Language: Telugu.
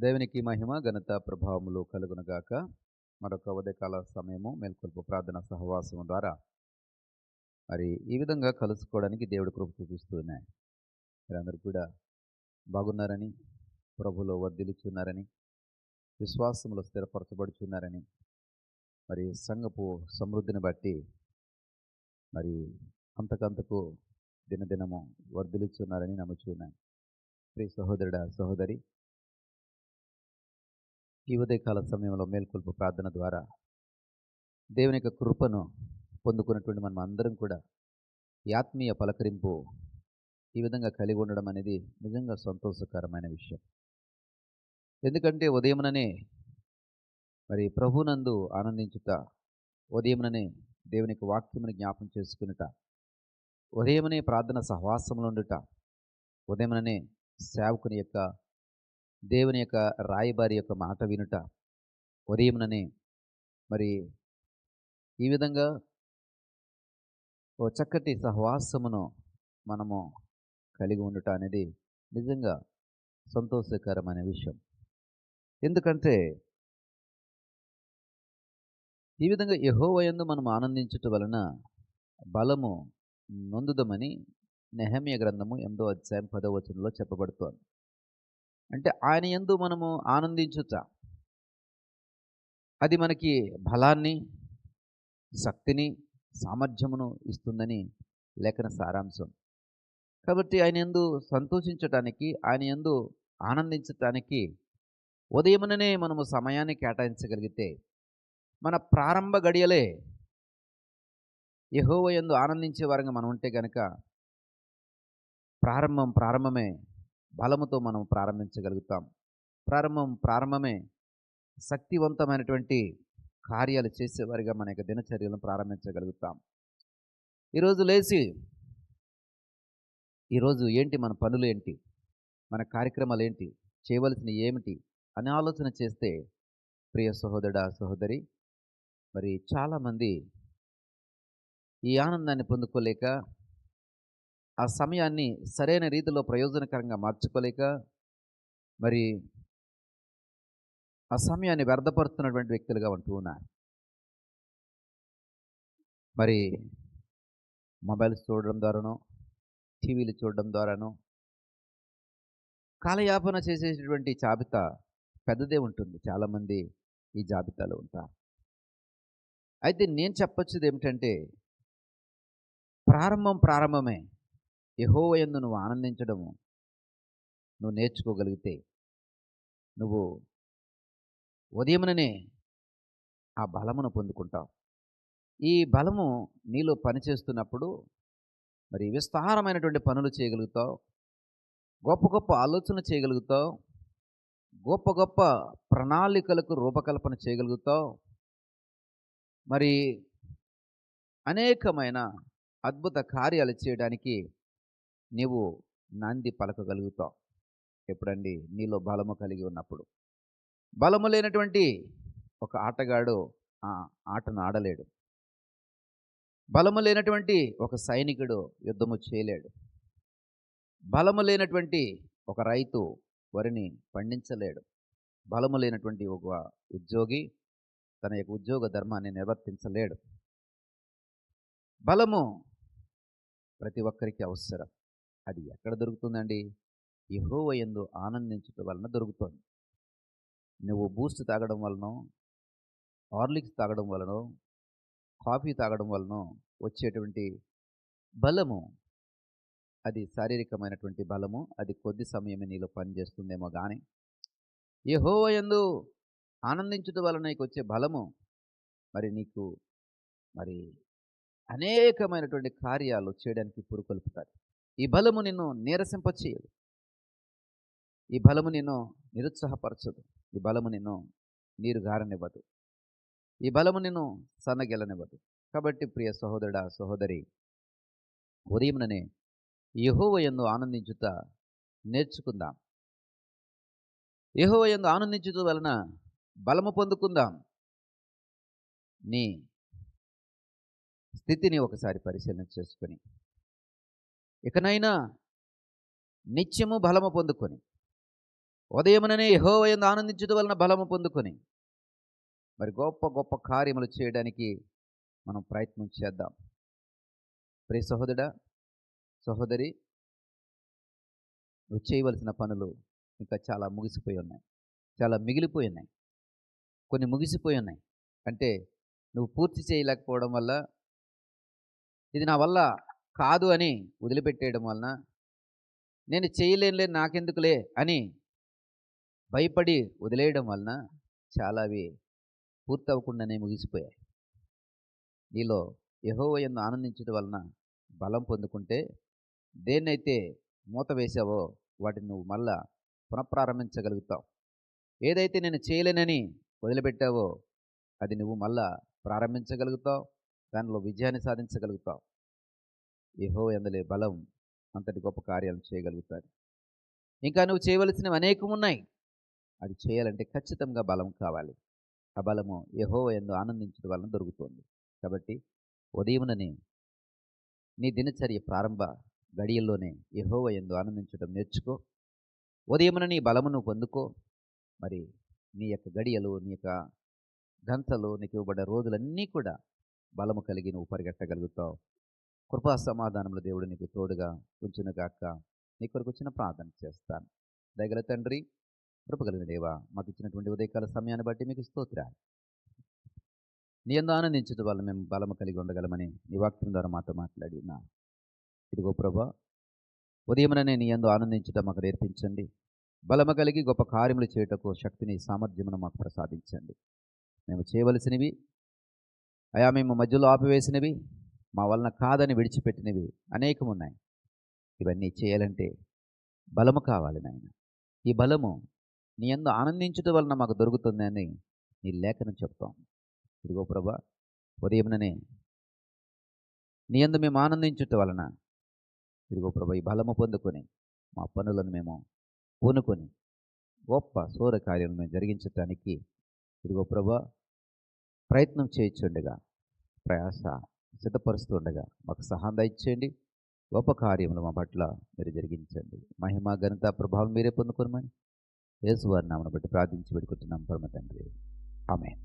దేవునికి మహిమ ఘనత ప్రభావములు కలుగునగాక. మరొక ఉదయకాల సమయము మేల్కొల్పు ప్రార్థన సహవాసము ద్వారా మరి ఈ విధంగా కలుసుకోవడానికి దేవుడు కృప చూపిస్తూ ఉన్నాయి. మీరందరూ కూడా బాగున్నారని, ప్రభులో వర్ధిల్లుచున్నారని, విశ్వాసములో స్థిరపరచబడుచున్నారని, మరి సంఘపు సమృద్ధిని బట్టి మరి అంతకంతకు దినదినము వర్ధిల్లుచున్నారని నమ్ముచున్నాను. ప్రియ సహోదరుడా, సహోదరి, ఈ ఉదయకాల సమయంలో మేల్కొల్పు ప్రార్థన ద్వారా దేవుని యొక్క కృపను పొందుకున్నటువంటి మనం అందరం కూడా ఈ ఆత్మీయ పలకరింపు ఈ విధంగా కలిగి ఉండడం అనేది నిజంగా సంతోషకరమైన విషయం. ఎందుకంటే ఉదయముననే మరి ప్రభునందు ఆనందించుట, ఉదయముననే దేవుని యొక్క వాక్యమును జ్ఞాపం చేసుకునుట, ఉదయమునే ప్రార్థన సహవాసంలో ఉండుట, ఉదయముననే సేవకుని యొక్క దేవుని యొక్క రాయబారి యొక్క మాట వినుట, ఉదయముననే మరి ఈ విధంగా ఓ చక్కటి సహవాసమును మనము కలిగి ఉండుట అనేది నిజంగా సంతోషకరమైన విషయం. ఎందుకంటే ఈ విధంగా యెహోవా యందు మనం ఆనందించుట వలన బలము నొందుదమని నెహెమ్యా గ్రంథము 8వ అధ్యాయం 10వ వచనంలో చెప్పబడుతోంది. అంటే ఆయన యందు మనము ఆనందించుట అది మనకి బలాన్ని, శక్తిని, సామర్థ్యమును ఇస్తుందని లేఖన సారాంశం. కాబట్టి ఆయన యందు సంతోషించటానికి, ఆయన యందు ఆనందించటానికి ఉదయముననే మనము సమయాన్ని కేటాయించగలిగితే, మన ప్రారంభ గడియలే యెహోవా యందు ఆనందించే వారంగా మనం ఉంటే గనక ప్రారంభమే బలముతో మనం ప్రారంభించగలుగుతాం. ప్రారంభమే శక్తివంతమైనటువంటి కార్యాలు చేసేవారిగా మన యొక్క దినచర్యలను ప్రారంభించగలుగుతాం. ఈరోజు లేచి ఈరోజు ఏంటి మన పనులు ఏంటి, మన కార్యక్రమాలు ఏంటి, చేయవలసినవి ఏమిటి అని ఆలోచన చేస్తే ప్రియ సహోదరుడా, సహోదరి, మరి చాలామంది ఈ ఆనందాన్ని పొందుకోలేక, ఆ సమయాన్ని సరైన రీతిలో ప్రయోజనకరంగా మార్చుకోలేక, మరి ఆ సమయాన్ని వ్యర్థపరుస్తున్నటువంటి వ్యక్తులుగా ఉంటూ ఉన్నారు. మరి మొబైల్స్ చూడడం ద్వారానో, టీవీలు చూడడం ద్వారానో కాలయాపన చేసేటటువంటి జాబితా పెద్దదే ఉంటుంది. చాలామంది ఈ జాబితాలో ఉంటారు. అయితే నేను చెప్పొచ్చేది ఏమిటంటే, ప్రారంభమే యెహోవా యందు నువ్వు ఆనందించడము నువ్వు నేర్చుకోగలిగితే, నువ్వు ఉదయముననే ఆ బలమును పొందుకుంటావు. ఈ బలము నీలో పనిచేస్తున్నప్పుడు మరి విస్తారమైనటువంటి పనులు చేయగలుగుతావు, గొప్ప గొప్ప ఆలోచన చేయగలుగుతావు, గొప్ప గొప్ప ప్రణాళికలకు రూపకల్పన చేయగలుగుతావు, మరి అనేకమైన అద్భుత కార్యాలు చేయడానికి నీవు నాంది పలకగలుగుతావు. ఎప్పుడండి? నీలో బలము కలిగి ఉన్నప్పుడు. బలము లేనటువంటి ఒక ఆటగాడు ఆ ఆటను ఆడలేడు. బలము లేనటువంటి ఒక సైనికుడు యుద్ధము చేయలేడు. బలము లేనటువంటి ఒక రైతు వరిని పండించలేడు. బలము లేనటువంటి ఒక ఉద్యోగి తన యొక్క ఉద్యోగ ధర్మాన్ని నిర్వర్తించలేడు. బలము ప్రతి ఒక్కరికి అవసరం. అది ఎక్కడ దొరుకుతుందండి? యెహోవా యందు ఆనందించడం వలన దొరుకుతుంది. నువ్వు బూస్ట్ తాగడం వలనో, హార్లిక్స్ తాగడం వలనో, కాఫీ తాగడం వలనో వచ్చేటువంటి బలము అది శారీరకమైనటువంటి బలము. అది కొద్ది సమయమే నీలో పనిచేస్తుందేమో కానీ, యెహోవా యందు ఆనందించడం వలన నీకు వచ్చే బలము నీకు మరి అనేకమైనటువంటి కార్యాలు చేయడానికి పురుకొల్పుతారు. ఈ బలము నిన్ను నీరసింపచేయదు. ఈ బలము నిన్ను నిరుత్సాహపరచదు. ఈ బలము నిన్ను నీరు గారనివ్వదు. ఈ బలము నిన్ను సన్నగిల్లనివ్వదు. కాబట్టి ప్రియ సహోదరుడా, సహోదరి, ఉదయముననే యెహోవా యందు ఆనందించుట నేర్చుకుందాం. యెహోవా యందు ఆనందించుట వలన బలము పొందుకుందాం. నీ స్థితిని ఒకసారి పరిశీలన చేసుకొని, ఇకనైనా నిత్యము బలము పొందుకొని ఉదయముననే యెహోవా యందు ఆనందించుట వలన బలము పొందుకొని మరి గొప్ప గొప్ప కార్యములు చేయడానికి మనం ప్రయత్నం చేద్దాం. ప్రియ సహోదరుడా, సహోదరి, నువ్వు చేయవలసిన పనులు ఇంకా చాలా ముగిసిపోయి ఉన్నాయి. చాలా మిగిలిపోయి ఉన్నాయి. కొన్ని ముగిసిపోయి ఉన్నాయి. అంటే నువ్వు పూర్తి చేయలేకపోవడం వల్ల, ఇది నా వల్ల కాదు అని వదిలిపెట్టేయడం వలన, నేను చేయలేనులే నాకెందుకులే అని భయపడి వదిలేయడం వలన చాలా అవి పూర్తవ్వకుండానే ముగిసిపోయాయి. నీలో యెహోవా యందు ఆనందించడం వలన బలం పొందుకుంటే, దేన్నైతే మూత వేశావో వాటిని నువ్వు మళ్ళా పునఃప్రారంభించగలుగుతావు. ఏదైతే నేను చేయలేనని వదిలిపెట్టావో అది నువ్వు మళ్ళా ప్రారంభించగలుగుతావు. దానిలో విజయాన్ని సాధించగలుగుతావు. యెహోవా యందలి బలం అంతటి గొప్ప కార్యాలను చేయగలుగుతాడు. ఇంకా నువ్వు చేయవలసినవి అనేకం ఉన్నాయి. అది చేయాలంటే ఖచ్చితంగా బలం కావాలి. ఆ బలము యెహోవా యందు ఆనందించడం వలన దొరుకుతుంది. కాబట్టి ఉదయముననే నీ దినచర్య ప్రారంభ గడియల్లోనే యెహోవా యందు ఆనందించడం నేర్చుకో. ఉదయమున నీ బలమును పొందుకో. మరి నీ యొక్క గడియలు, నీ యొక్క గంటలు, నీకు ఇవ్వబడ్డ రోజులన్నీ కూడా బలము కలిగి నువ్వు పరిగెట్టగలుగుతావు. కృపా సమాధానములు దేవుడు నీకు తోడుగా ఉంచునుగాక. నీ కొరకు చిన్న ప్రార్థన చేస్తాను. దయగల తండ్రి, కృపగలిగిన దేవా, మాకు ఇచ్చినటువంటి ఉదయకాల సమయాన్ని బట్టి మీకు స్తోత్రాలు. నీ యందు ఆనందించడం వల్ల మేము బలము కలిగి ఉండగలమని నీ వాక్యం ద్వారా మాతో మాట్లాడి ఉన్నా. ఇదిగో ప్రభా, ఉదయముననే నీ యందు ఆనందించడం మాకు నేర్పించండి. బలము కలిగి గొప్ప కార్యములు చేయుటకు శక్తిని, సామర్థ్యమును మాకు ప్రసాదించండి. మేము చేయవలసినవి, అయా మేము మధ్యలో ఆపివేసినవి, మా వలన కాదని విడిచిపెట్టినవి అనేకమున్నాయి. ఇవన్నీ చేయాలంటే బలము కావాలి నాయన. ఈ బలము నీ యందు ఆనందించడం వలన మాకు దొరుకుతుందని నీ లేఖనం చెప్తాం. ఇదిగో ప్రభా, ఉదయముననే నీ యందు మేము ఆనందించుట వలన ఇదిగో ప్రభా ఈ బలము పొందుకొని మా పనులను మేము పూనుకొని గొప్ప సూర కార్యాలను మేము జరిగించటానికి ఇదిగో ప్రభా ప్రయత్నం చేయించుండగా, ప్రయాస సిద్ధపరుస్తుండగా మాకు సహాయం దయచేయండి. గొప్ప కార్యములు మా పట్ల మీరు జరిగించండి. మహిమ, ఘనత, ప్రభావం మీరే పొందుకోనమని యేసువారి నామమును బట్టి ప్రార్థించి పెడుకుంటున్నాం పరమ తండ్రి. ఆమేన్.